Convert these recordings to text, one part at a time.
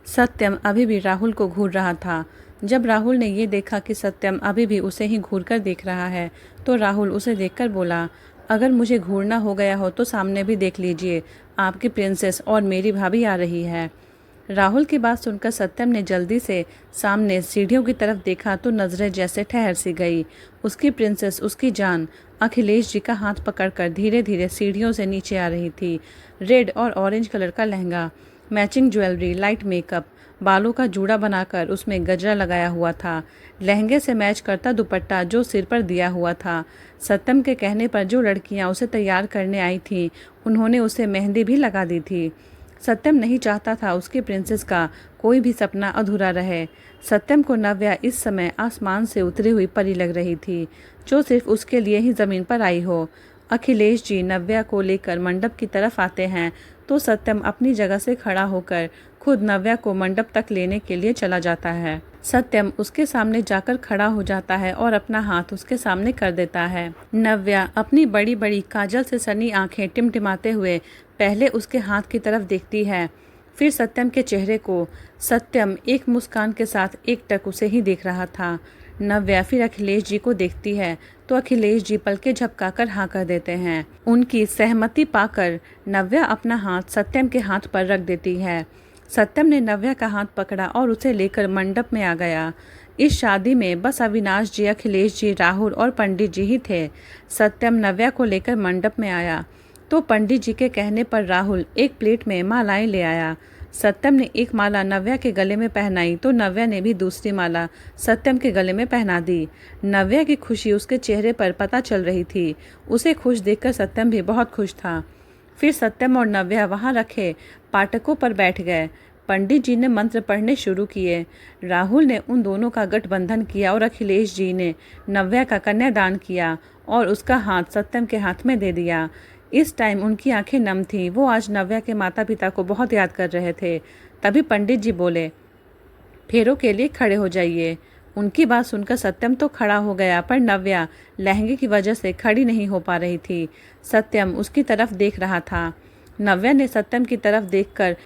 सत्यम अभी भी राहुल को घूर रहा था। जब राहुल ने ये देखा कि सत्यम अभी भी उसे ही घूर कर देख रहा है, तो राहुल उसे देखकर बोला, अगर मुझे घूरना हो गया हो तो सामने भी देख लीजिए, आपकी प्रिंसेस और मेरी भाभी आ रही है। राहुल की बात सुनकर सत्यम ने जल्दी से सामने सीढ़ियों की तरफ देखा तो नजरें जैसे ठहर सी गई। उसकी प्रिंसेस, उसकी जान, अखिलेश जी का हाथ पकड़कर धीरे धीरे सीढ़ियों से नीचे आ रही थी। रेड और ऑरेंज कलर का lehenga, matching jewellery, light makeup, बालों का जूड़ा बनाकर उसमें गजरा लगाया हुआ था, लहंगे से मैच करता दुपट्टा जो सिर पर दिया हुआ था। सत्यम के कहने पर जो लड़कियां उसे तैयार करने आई थीं, उन्होंने उसे मेहंदी भी लगा दी थी। सत्यम नहीं चाहता था उसकी प्रिंसेस का कोई भी सपना अधूरा रहे। सत्यम को नव्या इस समय आसमान से उतरी हुई परी लग रही थी, जो सिर्फ उसके लिए ही ज़मीन पर आई हो। अखिलेश जी नव्या को लेकर मंडप की तरफ आते हैं तो सत्यम अपनी जगह से खड़ा होकर खुद नव्या को मंडप तक लेने के लिए चला जाता है। सत्यम उसके सामने जाकर खड़ा हो जाता है और अपना हाथ उसके सामने कर देता है। नव्या अपनी बड़ी बड़ी काजल से सनी आंखें टिमटिमाते हुए पहले उसके हाथ की तरफ देखती है, फिर सत्यम के चेहरे को। सत्यम एक मुस्कान के साथ एकटक उसे ही देख रहा था। नव्या फिर अखिलेश जी को देखती है तो अखिलेश जी पलके झपकाकर हाँ कर देते हैं। उनकी सहमति पाकर नव्या अपना हाथ सत्यम के हाथ पर रख देती है। सत्यम ने नव्या का हाथ पकड़ा और उसे लेकर मंडप में आ गया। इस शादी में बस अविनाश जी, अखिलेश जी, राहुल और पंडित जी ही थे। सत्यम नव्या को लेकर मंडप में आया तो पंडित जी के कहने पर राहुल एक प्लेट में मालाएं ले आया। सत्यम ने एक माला नव्या के गले में पहनाई तो नव्या ने भी दूसरी माला सत्यम के गले में पहना दी। नव्या की खुशी उसके चेहरे पर पता चल रही थी। उसे खुश देखकर सत्यम भी बहुत खुश था। फिर सत्यम और नव्या वहां रखे पाटकों पर बैठ गए। पंडित जी ने मंत्र पढ़ने शुरू किए। राहुल ने उन दोनों का गठबंधन किया और अखिलेश जी ने नव्या का कन्यादान किया और उसका हाथ सत्यम के हाथ में दे दिया। इस टाइम उनकी आंखें नम थीं। वो आज नव्या के माता पिता को बहुत याद कर रहे थे। तभी पंडित जी बोले, फेरों के लिए खड़े हो जाइए। उनकी बात सुनकर सत्यम तो खड़ा हो गया, पर नव्या लहंगे की वजह से खड़ी नहीं हो पा रही थी। सत्यम उसकी तरफ देख रहा था। नव्या ने सत्यम की तरफ देखकर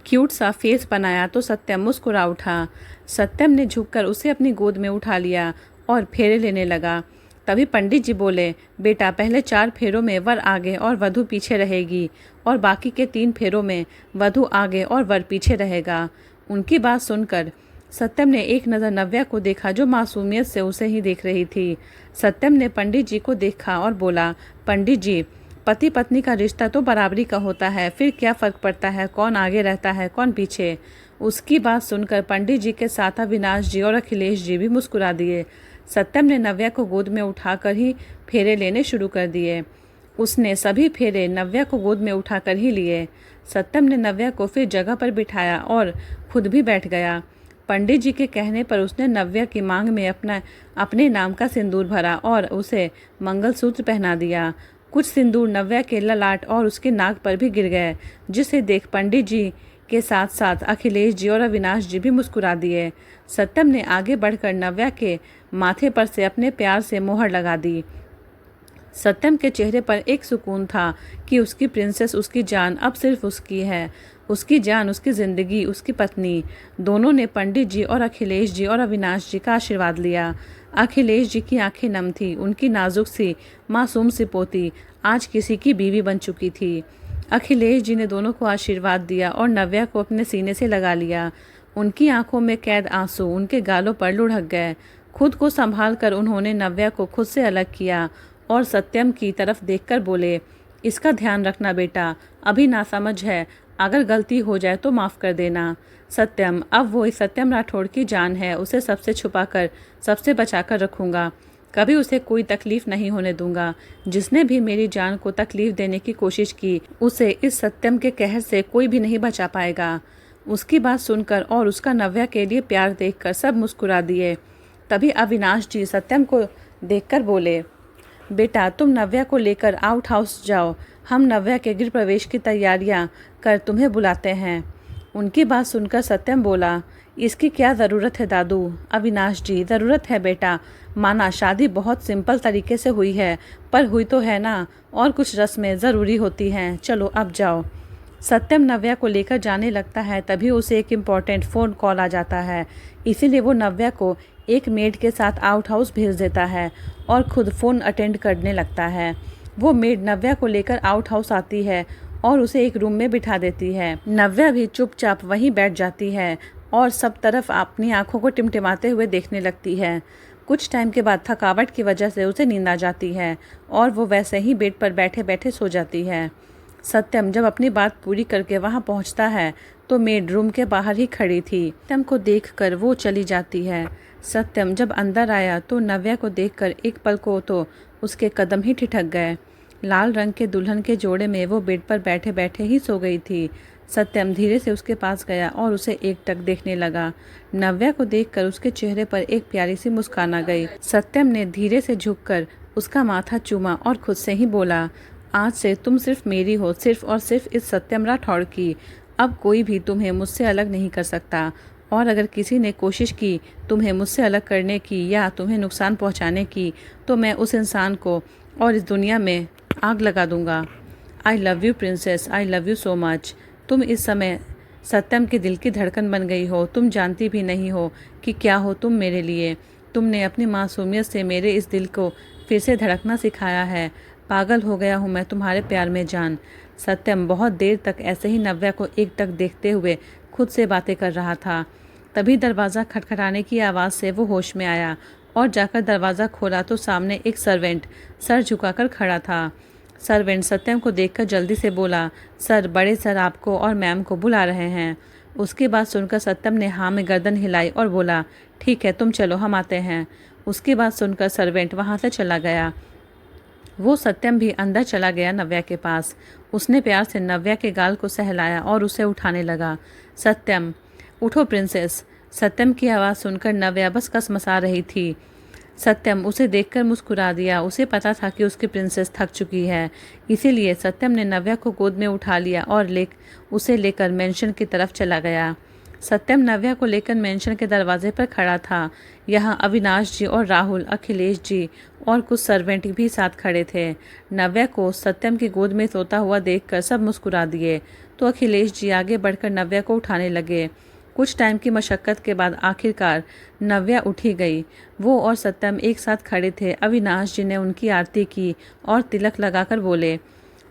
क्यूट सा फेस बनाया तो सत्यम मुस्कुरा उठा। सत्यम ने झुककर उसे अपनी गोद में उठा लिया और फेरे लेने लगा। तभी पंडित जी बोले, बेटा पहले 4 फेरों में वर आगे और वधू पीछे रहेगी और बाकी के 3 फेरों में वधू आगे और वर पीछे रहेगा। उनकी बात सुनकर सत्यम ने एक नज़र नव्या को देखा जो मासूमियत से उसे ही देख रही थी। सत्यम ने पंडित जी को देखा और बोला, पंडित जी, पति पत्नी का रिश्ता तो बराबरी का होता है, फिर क्या फ़र्क पड़ता है कौन आगे रहता है कौन पीछे। उसकी बात सुनकर पंडित जी के साथ अविनाश जी और अखिलेश जी भी मुस्कुरा दिए। सत्यम ने नव्या को गोद में उठाकर ही फेरे लेने शुरू कर दिए। उसने सभी फेरे नव्या को गोद में उठाकर ही लिए। सत्यम ने नव्या को फिर जगह पर बिठाया और खुद भी बैठ गया। पंडित जी के कहने पर उसने नव्या की मांग में अपने नाम का सिंदूर भरा और उसे मंगलसूत्र पहना दिया। कुछ सिंदूर नव्या के ललाट और उसके नाक पर भी गिर गए, जिसे देख पंडित जी के साथ साथ अखिलेश जी और अविनाश जी भी मुस्कुरा दिए। सत्यम ने आगे बढ़कर नव्या के माथे पर से अपने प्यार से मोहर लगा दी। सत्यम के चेहरे पर एक सुकून था कि उसकी प्रिंसेस, उसकी जान अब सिर्फ उसकी है। उसकी जान, उसकी ज़िंदगी, उसकी पत्नी। दोनों ने पंडित जी और अखिलेश जी और अविनाश जी का आशीर्वाद लिया। अखिलेश जी की आंखें नम थी। उनकी नाजुक सी मासूम सी पोती आज किसी की बीवी बन चुकी थी। अखिलेश जी ने दोनों को आशीर्वाद दिया और नव्या को अपने सीने से लगा लिया। उनकी आंखों में कैद आंसू उनके गालों पर लुढ़क गए। खुद को संभाल कर उन्होंने नव्या को खुद से अलग किया और सत्यम की तरफ देखकर बोले, इसका ध्यान रखना बेटा, अभी नासमझ है, अगर गलती हो जाए तो माफ़ कर देना। सत्यम, अब वो इस सत्यम राठौड़ की जान है, उसे सबसे छुपाकर सबसे बचाकर रखूँगा, कभी उसे कोई तकलीफ़ नहीं होने दूंगा। जिसने भी मेरी जान को तकलीफ़ देने की कोशिश की, उसे इस सत्यम के कहर से कोई भी नहीं बचा पाएगा। उसकी बात सुनकर और उसका नव्या के लिए प्यार देखकर सब मुस्कुरा दिए। तभी अविनाश जी सत्यम को देखकर बोले, बेटा तुम नव्या को लेकर आउट हाउस जाओ, हम नव्या के गृह प्रवेश की तैयारियां कर तुम्हें बुलाते हैं। उनकी बात सुनकर सत्यम बोला, इसकी क्या ज़रूरत है दादू? अविनाश जी, ज़रूरत है बेटा, माना शादी बहुत सिंपल तरीके से हुई है, पर हुई तो है ना, और कुछ रस्में ज़रूरी होती हैं, चलो अब जाओ। सत्यम नव्या को लेकर जाने लगता है, तभी उसे एक इम्पॉर्टेंट फ़ोन कॉल आ जाता है। इसीलिए वो नव्या को एक मेड के साथ आउट हाउस भेज देता है और खुद फ़ोन अटेंड करने लगता है। वो मेड नव्या को लेकर आउट हाउस आती है और उसे एक रूम में बिठा देती है। नव्या भी चुपचाप वहीं बैठ जाती है और सब तरफ अपनी आंखों को टिमटिमाते हुए देखने लगती है। कुछ टाइम के बाद थकावट की वजह से उसे नींद आ जाती है और वो वैसे ही बेड पर बैठे बैठे सो जाती है। सत्यम जब अपनी बात पूरी करके वहां पहुंचता है तो मेड रूम के बाहर ही खड़ी थी। सत्यम को देखकर वो चली जाती है। सत्यम जब अंदर आया तो नव्या को देखकर एक पल को तो उसके कदम ही ठिठक गए। लाल रंग के दुल्हन के जोड़े में वो बेड पर बैठे बैठे ही सो गई थी। सत्यम धीरे से उसके पास गया और उसे एकटक देखने लगा। नव्या को देखकर उसके चेहरे पर एक प्यारी सी मुस्कान आ गई। सत्यम ने धीरे से झुककर उसका माथा चूमा और खुद से ही बोला, आज से तुम सिर्फ मेरी हो, सिर्फ और सिर्फ इस सत्यम राठौड़ की। अब कोई भी तुम्हें मुझसे अलग नहीं कर सकता और अगर किसी ने कोशिश की तुम्हें मुझसे अलग करने की या तुम्हें नुकसान पहुंचाने की तो मैं उस इंसान को और इस दुनिया में आग लगा दूंगा। I love you princess, I love you so much. तुम इस समय सत्यम के दिल की धड़कन बन गई हो। तुम जानती भी नहीं हो कि क्या हो तुम मेरे लिए। तुमने अपनी मासूमियत से मेरे इस दिल को फिर से धड़कना सिखाया है। पागल हो गया हूँ मैं तुम्हारे प्यार में जान। सत्यम बहुत देर तक ऐसे ही नव्या को एकटक देखते हुए खुद से बातें कर रहा था। तभी दरवाज़ा खटखटाने की आवाज़ से वो होश में आया और जाकर दरवाज़ा खोला तो सामने एक सर्वेंट सर झुकाकर खड़ा था। सर्वेंट सत्यम को देखकर जल्दी से बोला, सर, बड़े सर आपको और मैम को बुला रहे हैं। उसकी बात सुनकर सत्यम ने हाँ में गर्दन हिलाई और बोला, ठीक है तुम चलो, हम आते हैं। उसकी बात सुनकर सर्वेंट वहाँ से चला गया। वो सत्यम भी अंदर चला गया नव्या के पास। उसने प्यार से नव्या के गाल को सहलाया और उसे उठाने लगा। सत्यम, उठो प्रिंसेस। सत्यम की आवाज़ सुनकर नव्या बस कसमसा रही थी। सत्यम उसे देखकर मुस्कुरा दिया। उसे पता था कि उसकी प्रिंसेस थक चुकी है, इसीलिए सत्यम ने नव्या को गोद में उठा लिया और उसे लेकर मेंशन की तरफ चला गया। सत्यम नव्या को लेकर मेंशन के दरवाजे पर खड़ा था। यहाँ अविनाश जी और राहुल, अखिलेश जी और कुछ सर्वेंट भी साथ खड़े थे। नव्या को सत्यम की गोद में सोता हुआ देखकर सब मुस्कुरा दिए तो अखिलेश जी आगे बढ़कर नव्या को उठाने लगे। कुछ टाइम की मशक्क़त के बाद आखिरकार नव्या उठी गई। वो और सत्यम एक साथ खड़े थे। अविनाश जी ने उनकी आरती की और तिलक लगाकर बोले,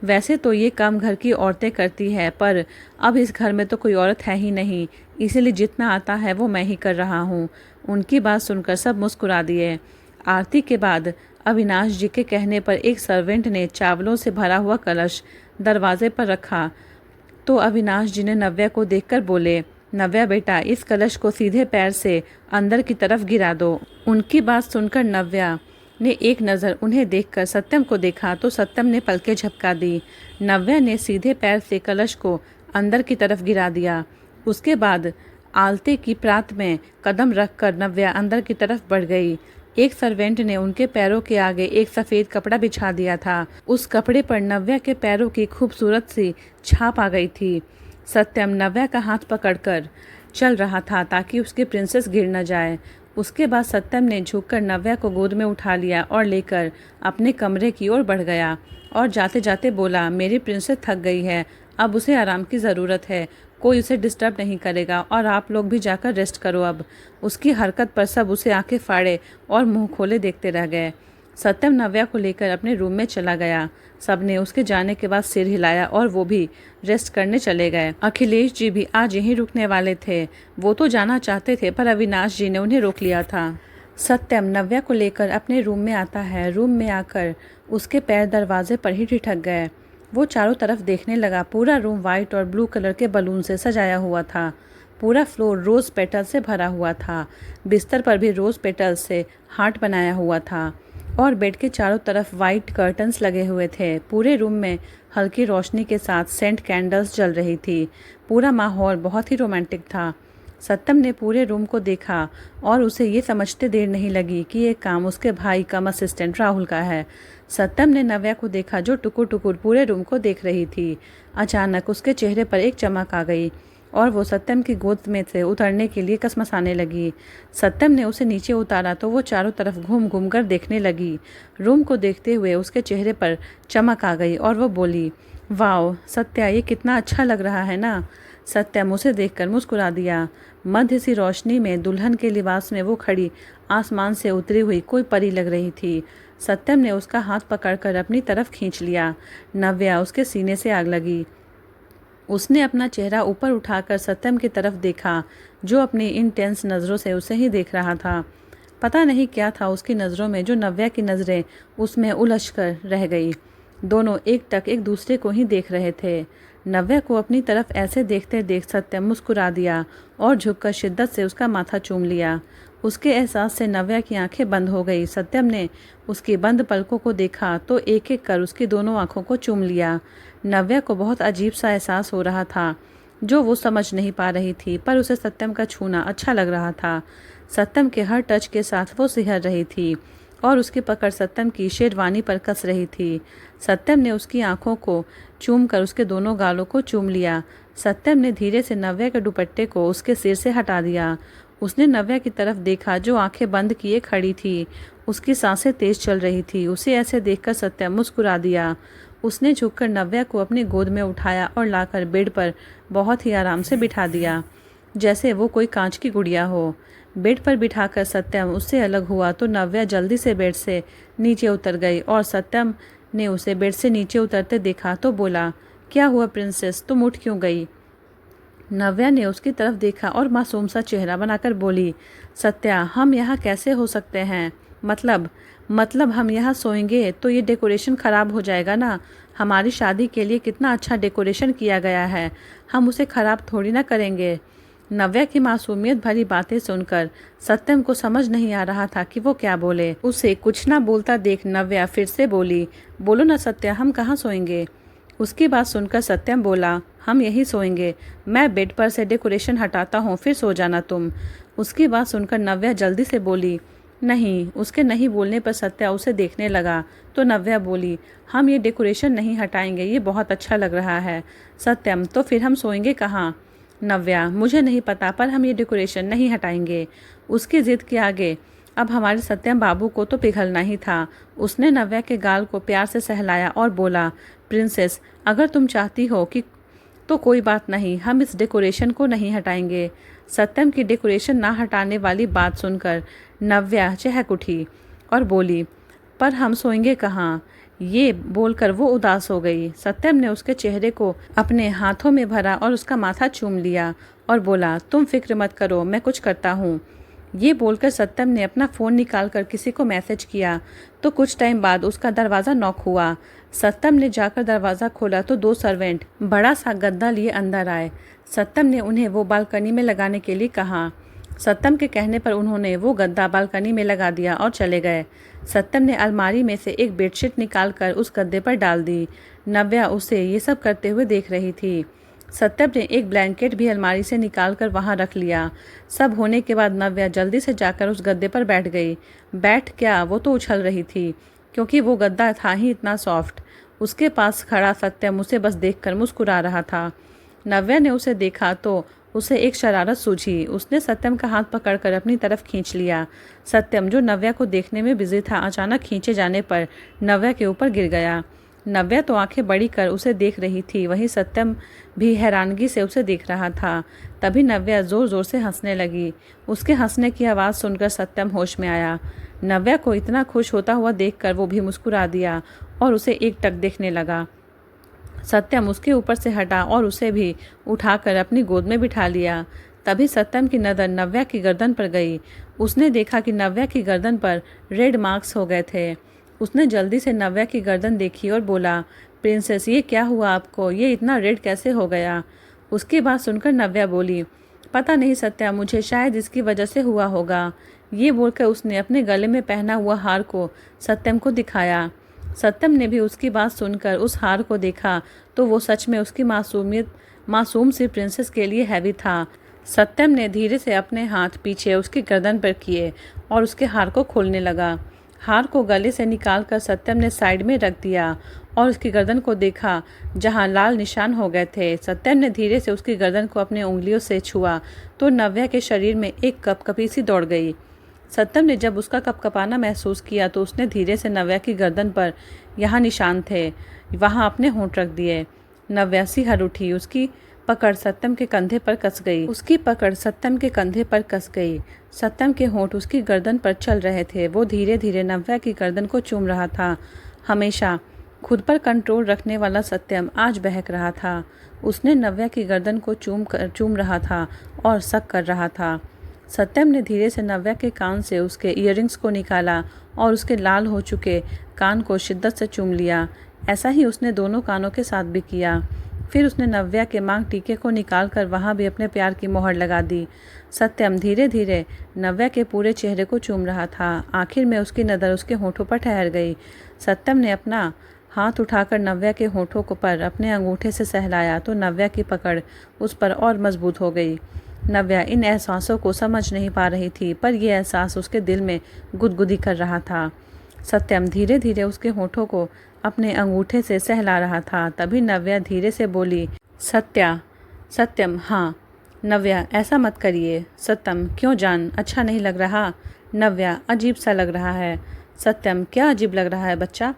वैसे तो ये काम घर की औरतें करती है, पर अब इस घर में तो कोई औरत है ही नहीं, इसीलिए जितना आता है वो मैं ही कर रहा हूँ। उनकी बात सुनकर सब मुस्कुरा दिए। आरती के बाद अविनाश जी के कहने पर एक सर्वेंट ने चावलों से भरा हुआ कलश दरवाजे पर रखा तो अविनाश जी ने नव्या को देखकर बोले, नव्या बेटा, इस कलश को सीधे पैर से अंदर की तरफ गिरा दो। उनकी बात सुनकर नव्या ने एक नज़र उन्हें देखकर सत्यम को देखा तो सत्यम ने पलकें झपका दी। नव्या ने सीधे पैर से कलश को अंदर की तरफ गिरा दिया। उसके बाद आलते की प्रात में कदम रखकर नव्या अंदर की तरफ बढ़ गई। एक सर्वेंट ने उनके पैरों के आगे एक सफ़ेद कपड़ा बिछा दिया था। उस कपड़े पर नव्या के पैरों की खूबसूरत सी छाप आ गई थी। सत्यम नव्या का हाथ पकड़कर चल रहा था ताकि उसकी प्रिंसेस गिर न जाए। उसके बाद सत्यम ने झुककर नव्या को गोद में उठा लिया और लेकर अपने कमरे की ओर बढ़ गया और जाते जाते बोला, मेरी प्रिंसेस थक गई है, अब उसे आराम की ज़रूरत है, कोई उसे डिस्टर्ब नहीं करेगा और आप लोग भी जाकर रेस्ट करो अब। उसकी हरकत पर सब उसे आंखें फाड़े और मुंह खोले देखते रह गए। सत्यम नव्या को लेकर अपने रूम में चला गया। सबने उसके जाने के बाद सिर हिलाया और वो भी रेस्ट करने चले गए। अखिलेश जी भी आज यहीं रुकने वाले थे। वो तो जाना चाहते थे पर अविनाश जी ने उन्हें रोक लिया था। सत्यम नव्या को लेकर अपने रूम में आता है। रूम में आकर उसके पैर दरवाजे पर ही ठिठक गए। वो चारों तरफ देखने लगा। पूरा रूम वाइट और ब्लू कलर के बलून से सजाया हुआ था। पूरा फ्लोर रोज़ पेटल से भरा हुआ था। बिस्तर पर भी रोज़ पेटल से हार्ट बनाया हुआ था और बेड के चारों तरफ वाइट कर्टन्स लगे हुए थे। पूरे रूम में हल्की रोशनी के साथ सेंट कैंडल्स जल रही थी। पूरा माहौल बहुत ही रोमांटिक था। सत्यम ने पूरे रूम को देखा और उसे ये समझते देर नहीं लगी कि ये काम उसके भाई कम असिस्टेंट राहुल का है। सत्यम ने नव्या को देखा जो टुकुर टुकुर पूरे रूम को देख रही थी। अचानक उसके चेहरे पर एक चमक आ गई और वो सत्यम की गोद में से उतरने के लिए कसमसाने लगी। सत्यम ने उसे नीचे उतारा तो वो चारों तरफ घूम घूम कर देखने लगी। रूम को देखते हुए उसके चेहरे पर चमक आ गई और वो बोली, वाओ सत्या, ये कितना अच्छा लग रहा है ना। सत्यम उसे देखकर मुस्कुरा दिया। मध्य सी रोशनी में दुल्हन के लिबास में वो खड़ी आसमान से उतरी हुई कोई परी लग रही थी। सत्यम ने उसका हाथ पकड़कर अपनी तरफ खींच लिया। नव्या उसके सीने से आग लगी। उसने अपना चेहरा ऊपर उठाकर सत्यम की तरफ देखा, जो अपनी इंटेंस नज़रों से उसे ही देख रहा था। पता नहीं क्या था उसकी नज़रों में, जो नव्या की नज़रें उसमें उलझ कर रह गई। दोनों एकटक एक दूसरे को ही देख रहे थे। नव्या को अपनी तरफ ऐसे देखते देख सत्यम मुस्कुरा दिया और झुककर शिद्दत से उसका माथा चूम लिया। उसके एहसास से नव्या की आंखें बंद हो गई। सत्यम ने उसकी बंद पलकों को देखा तो एक एक कर उसकी दोनों आंखों को चूम लिया। नव्या को बहुत अजीब सा एहसास हो रहा था, जो वो समझ नहीं पा रही थी, पर उसे सत्यम का छूना अच्छा लग रहा था। सत्यम के हर टच के साथ वो सिहर रही थी और उसकी पकड़ सत्यम की शेरवानी पर कस रही थी। सत्यम ने उसकी आंखों को चूम कर उसके दोनों गालों को चूम लिया। सत्यम ने धीरे से नव्या के दुपट्टे को उसके सिर से हटा दिया। उसने नव्या की तरफ देखा, जो आंखें बंद किए खड़ी थी। उसकी सांसें तेज चल रही थी। उसे ऐसे देखकर सत्यम मुस्कुरा दिया। उसने झुककर नव्या को अपनी गोद में उठाया और लाकर बेड पर बहुत ही आराम से बिठा दिया, जैसे वो कोई कांच की गुड़िया हो। बेड पर बिठाकर सत्यम उससे अलग हुआ तो नव्या जल्दी से बेड से नीचे उतर गई और सत्यम ने उसे बेड से नीचे उतरते देखा तो बोला, क्या हुआ प्रिंसेस, तुम उठ क्यों गई? नव्या ने उसकी तरफ देखा और मासूम सा चेहरा बनाकर बोली, सत्या, हम यहाँ कैसे हो सकते हैं? मतलब हम यहाँ सोएंगे तो ये डेकोरेशन ख़राब हो जाएगा ना। हमारी शादी के लिए कितना अच्छा डेकोरेशन किया गया है, हम उसे ख़राब थोड़ी ना करेंगे। नव्या की मासूमियत भरी बातें सुनकर सत्यम को समझ नहीं आ रहा था कि वो क्या बोले। उसे कुछ ना बोलता देख नव्या फिर से बोली, बोलो ना सत्या, हम कहाँ सोएंगे? उसकी बात सुनकर सत्यम बोला, हम यहीं सोएंगे। मैं बेड पर से डेकोरेशन हटाता हूँ, फिर सो जाना तुम। उसकी बात सुनकर नव्या जल्दी से बोली, नहीं। उसके नहीं बोलने पर सत्या उसे देखने लगा तो नव्या बोली, हम ये डेकोरेशन नहीं हटाएंगे, ये बहुत अच्छा लग रहा है। सत्यम, तो फिर हम सोएंगे कहाँ? नव्या, मुझे नहीं पता, पर हम ये डेकोरेशन नहीं हटाएंगे। उसकी जिद के आगे अब हमारे सत्यम बाबू को तो पिघलना ही था। उसने नव्या के गाल को प्यार से सहलाया और बोला, प्रिंसेस, अगर तुम चाहती हो कि तो कोई बात नहीं, हम इस डेकोरेशन को नहीं हटाएंगे। सत्यम की डेकोरेशन ना हटाने वाली बात सुनकर नव्या चहक उठी और बोली, पर हम सोएंगे कहाँ? ये बोलकर वो उदास हो गई। सत्यम ने उसके चेहरे को अपने हाथों में भरा और उसका माथा चूम लिया और बोला, तुम फिक्र मत करो, मैं कुछ करता हूँ। ये बोलकर सत्यम ने अपना फ़ोन निकालकर किसी को मैसेज किया तो कुछ टाइम बाद उसका दरवाज़ा नॉक हुआ। सत्यम ने जाकर दरवाज़ा खोला तो दो सर्वेंट बड़ा सा गद्दा लिए अंदर आए। सत्यम ने उन्हें वो बालकनी में लगाने के लिए कहा। सत्यम के कहने पर उन्होंने वो गद्दा बालकनी में लगा दिया और चले गए। सत्यम ने अलमारी में से एक बेडशीट निकालकर उस गद्दे पर डाल दी। नव्या उसे ये सब करते हुए देख रही थी। सत्यम ने एक ब्लैंकेट भी अलमारी से निकालकर वहां रख लिया। सब होने के बाद नव्या जल्दी से जाकर उस गद्दे पर बैठ गई। बैठ क्या, वो तो उछल रही थी, क्योंकि वो गद्दा था ही इतना सॉफ्ट। उसके पास खड़ा सत्यम उसे बस देखकर मुस्कुरा रहा था। नव्या ने उसे देखा तो उसे एक शरारत सूझी। उसने सत्यम का हाथ पकड़कर अपनी तरफ खींच लिया। सत्यम, जो नव्या को देखने में बिजी था, अचानक खींचे जाने पर नव्या के ऊपर गिर गया। नव्या तो आंखें बड़ी कर उसे देख रही थी, वहीं सत्यम भी हैरानगी से उसे देख रहा था। तभी नव्या जोर जोर से हंसने लगी। उसके हंसने की आवाज़ सुनकर सत्यम होश में आया। नव्या को इतना खुश होता हुआ देखकर वो भी मुस्कुरा दिया और उसे एकटक देखने लगा। सत्यम उसके ऊपर से हटा और उसे भी उठाकर अपनी गोद में बिठा लिया। तभी सत्यम की नज़र नव्या की गर्दन पर गई। उसने देखा कि नव्या की गर्दन पर रेड मार्क्स हो गए थे। उसने जल्दी से नव्या की गर्दन देखी और बोला, प्रिंसेस, ये क्या हुआ आपको? ये इतना रेड कैसे हो गया? उसकी बात सुनकर नव्या बोली, पता नहीं सत्या, मुझे शायद इसकी वजह से हुआ होगा। ये बोलकर उसने अपने गले में पहना हुआ हार को सत्यम को दिखाया। सत्यम ने भी उसकी बात सुनकर उस हार को देखा तो वो सच में उसकी मासूम सी प्रिंसेस के लिए हैवी था। सत्यम ने धीरे से अपने हाथ पीछे उसकी गर्दन पर किए और उसके हार को खोलने लगा। हार को गले से निकालकर सत्यम ने साइड में रख दिया और उसकी गर्दन को देखा, जहां लाल निशान हो गए थे। सत्यम ने धीरे से उसकी गर्दन को अपने उंगलियों से छुआ तो नव्या के शरीर में एक कपकपी सी दौड़ गई। सत्यम ने जब उसका कपकपाना महसूस किया तो उसने धीरे से नव्या की गर्दन पर यहाँ निशान थे, वहाँ अपने होंठ रख दिए। नव्या सिहर उठी। उसकी पकड़ सत्यम के कंधे पर कस गई। सत्यम के होंठ उसकी गर्दन पर चल रहे थे। वो धीरे धीरे नव्या की गर्दन को चूम रहा था। हमेशा खुद पर कंट्रोल रखने वाला सत्यम आज बहक रहा था। उसने नव्या की गर्दन को चूम रहा था और शक कर रहा था। सत्यम ने धीरे से नव्या के कान से उसके इयररिंग्स को निकाला और उसके लाल हो चुके कान को शिद्दत से चूम लिया। ऐसा ही उसने दोनों कानों के साथ भी किया। फिर उसने नव्या के मांग टीके को निकालकर वहाँ भी अपने प्यार की मोहर लगा दी। सत्यम धीरे धीरे नव्या के पूरे चेहरे को चूम रहा था। आखिर में उसकी नज़र उसके होठों पर ठहर गई। सत्यम ने अपना हाथ उठाकर नव्या के होठों को पर अपने अंगूठे से सहलाया तो नव्या की पकड़ उस पर और मजबूत हो गई। नव्या इन एहसासों को समझ नहीं पा रही थी, पर यह एहसास उसके दिल में गुदगुदी कर रहा था। सत्यम धीरे धीरे उसके होठों को अपने अंगूठे से सहला रहा था। तभी नव्या धीरे से बोली, सत्यम हाँ। नव्या, ऐसा मत करिए। सत्यम, क्यों जान, अच्छा नहीं लग रहा? नव्या, अजीब सा लग रहा है। सत्यम, क्या अजीब लग रहा है बच्चा?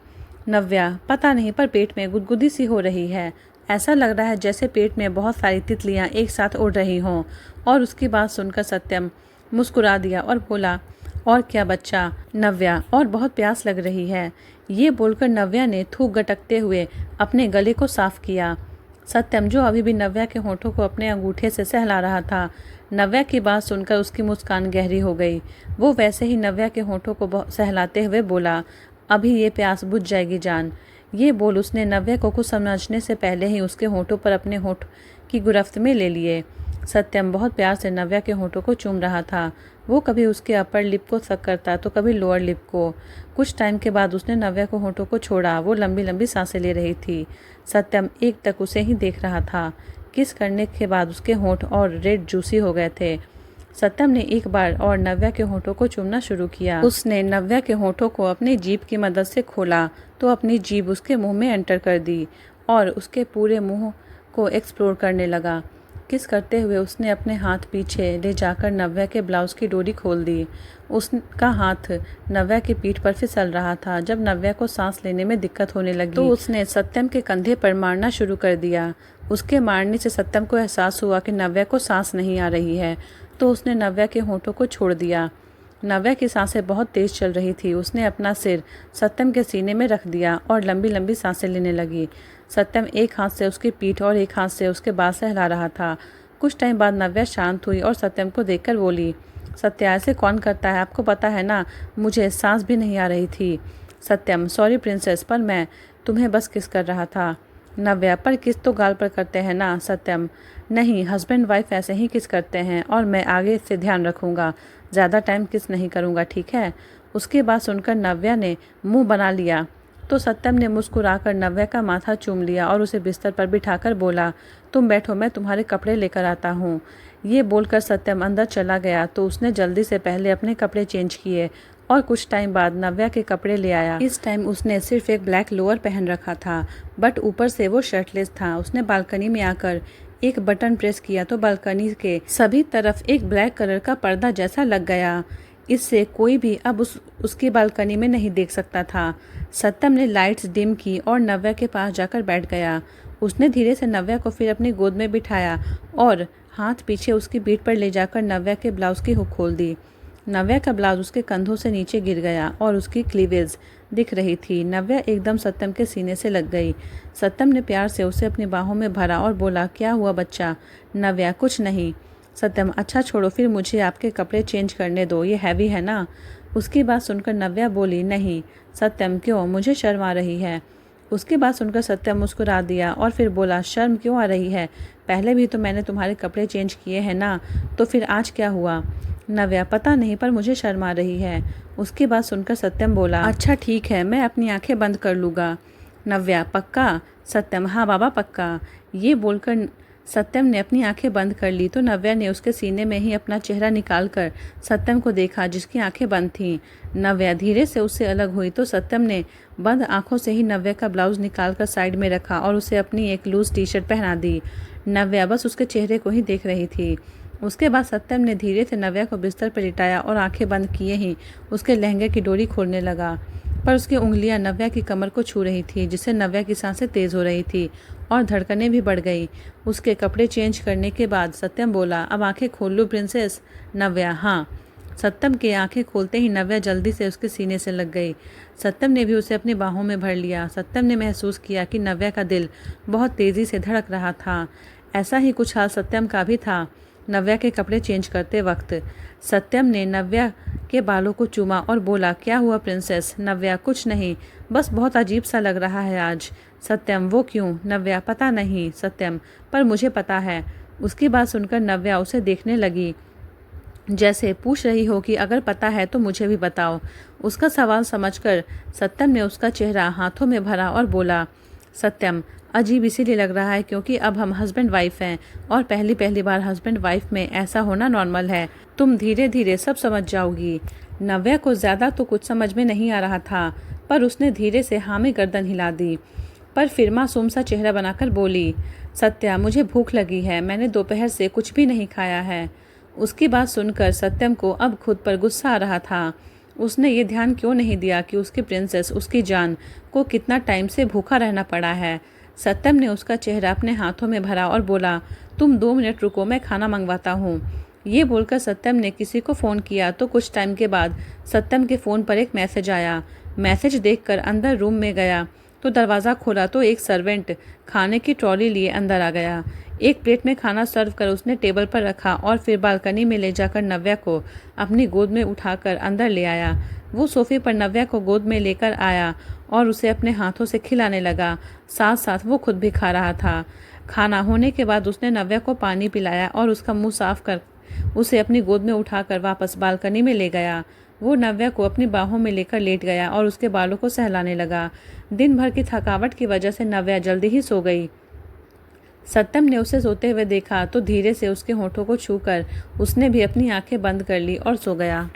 नव्या, पता नहीं, पर पेट में गुदगुदी सी हो रही है। ऐसा लग रहा है जैसे पेट में बहुत सारी तितलियां एक साथ उड़ रही हों। और उसकी बात सुनकर सत्यम मुस्कुरा दिया और बोला, और क्या बच्चा? नव्या, और बहुत प्यास लग रही है। ये बोलकर नव्या ने थूक गटकते हुए अपने गले को साफ किया। सत्यम, जो अभी भी नव्या के होठों को अपने अंगूठे से सहला रहा था, नव्या की बात सुनकर उसकी मुस्कान गहरी हो गई। वो वैसे ही नव्या के होठों को सहलाते हुए बोला, अभी ये प्यास बुझ जाएगी जान। ये बोल उसने नव्या को कुछ समझने से पहले ही उसके होठों पर अपने होठ की गिरफ्त में ले लिए। सत्यम बहुत प्यार से नव्या के होठों को चूम रहा था। वो कभी उसके अपर लिप को सक करता तो कभी लोअर लिप को। कुछ टाइम के बाद उसने नव्या को होठों को छोड़ा। वो लंबी लंबी सांसें ले रही थी। सत्यम एक तक उसे ही देख रहा था। किस करने के बाद उसके होठ और रेड जूसी हो गए थे। सत्यम ने एक बार और नव्या के होठों को चूमना शुरू किया। उसने नव्या के होठों को अपनी जीभ की मदद से खोला तो अपनी जीभ उसके मुंह में एंटर कर दी और उसके पूरे मुंह को एक्सप्लोर करने लगा। किस करते हुए उसने अपने हाथ पीछे ले जाकर नव्या के ब्लाउज की डोरी खोल दी। उसका हाथ नव्या की पीठ पर फिसल रहा था। जब नव्या को सांस लेने में दिक्कत होने लगी तो उसने सत्यम के कंधे पर मारना शुरू कर दिया। उसके मारने से सत्यम को एहसास हुआ कि नव्या को सांस नहीं आ रही है, तो उसने नव्या के होठों को छोड़ दिया। नव्या की सांसें बहुत तेज चल रही थी। उसने अपना सिर सत्यम के सीने में रख दिया और लंबी लंबी सांसें लेने लगी। सत्यम एक हाथ से उसकी पीठ और एक हाथ से उसके बाल सहला रहा था। कुछ टाइम बाद नव्या शांत हुई और सत्यम को देखकर बोली, सत्या, ऐसे कौन करता है? आपको पता है ना, मुझे सांस भी नहीं आ रही थी। सत्यम, सॉरी प्रिंसेस, पर मैं तुम्हें बस किस कर रहा था। नव्या, पर किस तो गाल पर करते हैं ना। सत्यम, नहीं, हस्बैंड वाइफ ऐसे ही किस करते हैं और मैं आगे से ध्यान रखूँगा। ज़्यादा टाइम किस नहीं करूँगा, ठीक है? उसके बाद सुनकर नव्या ने मुंह बना लिया तो सत्यम ने मुस्कुराकर नव्या का माथा चूम लिया और उसे बिस्तर पर बिठाकर बोला, तुम बैठो, मैं तुम्हारे कपड़े लेकर आता हूँ। ये बोलकर सत्यम अंदर चला गया तो उसने जल्दी से पहले अपने कपड़े चेंज किए और कुछ टाइम बाद नव्या के कपड़े ले आया। इस टाइम उसने सिर्फ एक ब्लैक लोअर पहन रखा था, बट ऊपर से वो शर्टलेस था। उसने बालकनी में आकर एक बटन प्रेस किया तो बालकनी के सभी तरफ एक ब्लैक कलर का पर्दा जैसा लग गया। इससे कोई भी अब उसकी बालकनी में नहीं देख सकता था। सत्यम ने लाइट्स डिम की और नव्या के पास जाकर बैठ गया। उसने धीरे से नव्या को फिर अपनी गोद में बिठाया और हाथ पीछे उसकी पीठ पर ले जाकर नव्या के ब्लाउज की हुक खोल दी। नव्या का ब्लाउज उसके कंधों से नीचे गिर गया और उसकी क्लीवेज दिख रही थी। नव्या एकदम सत्यम के सीने से लग गई। सत्यम ने प्यार से उसे अपनी बाहों में भरा और बोला, क्या हुआ बच्चा? नव्या, कुछ नहीं। सत्यम, अच्छा छोड़ो, फिर मुझे आपके कपड़े चेंज करने दो, ये हैवी है ना। उसकी बात सुनकर नव्या बोली, नहीं। सत्यम, क्यों? मुझे शर्म आ रही है। उसकी बात सुनकर सत्यम मुस्कुरा दिया और फिर बोला, शर्म क्यों आ रही है? पहले भी तो मैंने तुम्हारे कपड़े चेंज किए हैं ना, तो फिर आज क्या हुआ? नव्या, पता नहीं, पर मुझे शर्म आ रही है। उसकी बात सुनकर सत्यम बोला, अच्छा ठीक है, मैं अपनी आंखें बंद कर लूँगा। नव्या, पक्का? सत्यम, हाँ बाबा पक्का। ये बोलकर सत्यम ने अपनी आंखें बंद कर ली तो नव्या ने उसके सीने में ही अपना चेहरा निकालकर सत्यम को देखा, जिसकी आंखें बंद थीं। नव्या धीरे से उससे अलग हुई तो सत्यम ने बंद आंखों से ही नव्या का ब्लाउज निकालकर साइड में रखा और उसे अपनी एक लूज टी शर्ट पहना दी। नव्या बस उसके चेहरे को ही देख रही थी। उसके बाद सत्यम ने धीरे से नव्या को बिस्तर पर लिटाया और आंखें बंद किए ही उसके लहंगे की डोरी खोलने लगा, पर उसकी उंगलियां नव्या की कमर को छू रही थी, जिससे नव्या की सांसें तेज हो रही थी और धड़कनें भी बढ़ गई। उसके कपड़े चेंज करने के बाद सत्यम बोला, अब आंखें खोल लो प्रिंसेस। नव्या, हाँ। सत्यम की आंखें खोलते ही नव्या जल्दी से उसके सीने से लग गई। सत्यम ने भी उसे अपनी बाहों में भर लिया। सत्यम ने महसूस किया कि नव्या का दिल बहुत तेज़ी से धड़क रहा था। ऐसा ही कुछ हाल सत्यम का भी था नव्या के कपड़े चेंज करते वक्त। सत्यम ने नव्या के बालों को चूमा और बोला, क्या हुआ प्रिंसेस? नव्या, कुछ नहीं, बस बहुत अजीब सा लग रहा है आज। सत्यम, वो क्यों? नव्या, पता नहीं सत्यम, पर मुझे पता है। उसकी बात सुनकर नव्या उसे देखने लगी, जैसे पूछ रही हो कि अगर पता है तो मुझे भी बताओ। उसका सवाल समझकर सत्यम ने उसका चेहरा हाथों में भरा और बोला, सत्यम, अजीब इसीलिए लग रहा है क्योंकि अब हम हस्बैंड वाइफ हैं और पहली पहली बार हस्बैंड वाइफ में ऐसा होना नॉर्मल है। तुम धीरे धीरे सब समझ जाओगी। नव्या को ज़्यादा तो कुछ समझ में नहीं आ रहा था, पर उसने धीरे से हाँ में गर्दन हिला दी, पर फिर मासूम सा चेहरा बनाकर बोली, सत्या, मुझे भूख लगी है, मैंने दोपहर से कुछ भी नहीं खाया है। उसकी बात सुनकर सत्यम को अब खुद पर गुस्सा आ रहा था। उसने ये ध्यान क्यों नहीं दिया कि उसकी प्रिंसेस, उसकी जान को कितना टाइम से भूखा रहना पड़ा है। सत्यम ने उसका चेहरा अपने हाथों में भरा और बोला, तुम 2 मिनट रुको, मैं खाना मंगवाता हूँ। ये बोलकर सत्यम ने किसी को फ़ोन किया तो कुछ टाइम के बाद सत्यम के फ़ोन पर एक मैसेज आया। मैसेज देखकर अंदर रूम में गया तो दरवाज़ा खोला तो एक सर्वेंट खाने की ट्रॉली लिए अंदर आ गया। एक प्लेट में खाना सर्व कर उसने टेबल पर रखा और फिर बालकनी में ले जाकर नव्या को अपनी गोद में उठाकर अंदर ले आया। वो सोफे पर नव्या को गोद में लेकर आया और उसे अपने हाथों से खिलाने लगा। साथ साथ वो खुद भी खा रहा था। खाना होने के बाद उसने नव्या को पानी पिलाया और उसका मुंह साफ कर उसे अपनी गोद में उठाकर वापस बालकनी में ले गया। वो नव्या को अपनी बाहों में लेकर लेट गया और उसके बालों को सहलाने लगा। दिन भर की थकावट की वजह से नव्या जल्दी ही सो गई। सत्यम ने उसे सोते हुए देखा तो धीरे से उसके होठों को छूकर उसने भी अपनी आंखें बंद कर ली और सो गया।